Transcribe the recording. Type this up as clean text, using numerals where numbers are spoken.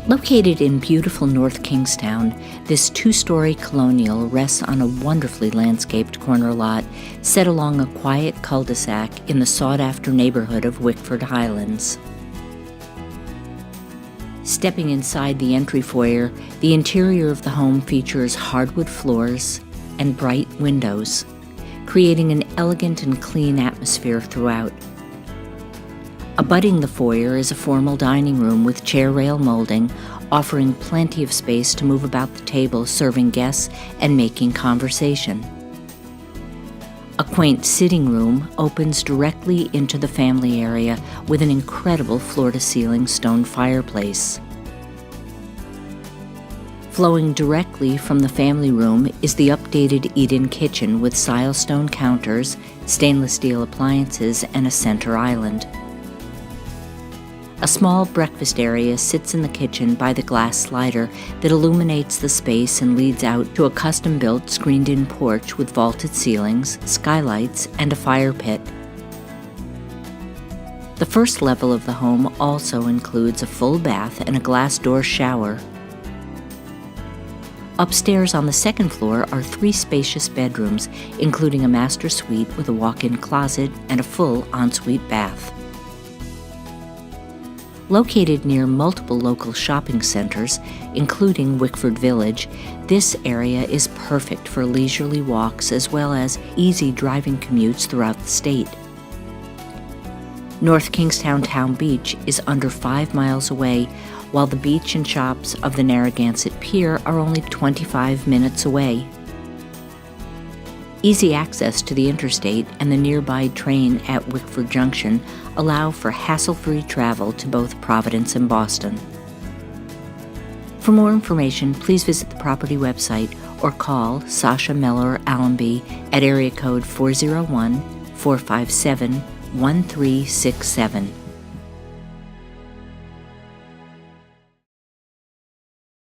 Located in beautiful North Kingstown, this two-story colonial rests on a wonderfully landscaped corner lot set along a quiet cul-de-sac in the sought-after neighborhood of Wickford Highlands. Stepping inside the entry foyer, the interior of the home features hardwood floors and bright windows, creating an elegant and clean atmosphere throughout. Abutting the foyer is a formal dining room with chair rail molding, offering plenty of space to move about the table, serving guests and making conversation. A quaint sitting room opens directly into the family area with an incredible floor-to-ceiling stone fireplace. Flowing directly from the family room is the updated eat-in kitchen with Silestone counters, stainless steel appliances, and a center island. A small breakfast area sits in the kitchen by the glass slider that illuminates the space and leads out to a custom-built screened-in porch with vaulted ceilings, skylights, and a fire pit. The first level of the home also includes a full bath and a glass door shower. Upstairs on the second floor are 3 spacious bedrooms, including a master suite with a walk-in closet and a full ensuite bath. Located near multiple local shopping centers, including Wickford Village, this area is perfect for leisurely walks as well as easy driving commutes throughout the state. North Kingstown Town Beach is under 5 miles away, while the beach and shops of the Narragansett Pier are only 25 minutes away. Easy access to the interstate and the nearby train at Wickford Junction allow for hassle-free travel to both Providence and Boston. For more information, please visit the property website or call Sasha Mellor Allenby at area code 401-457-1367.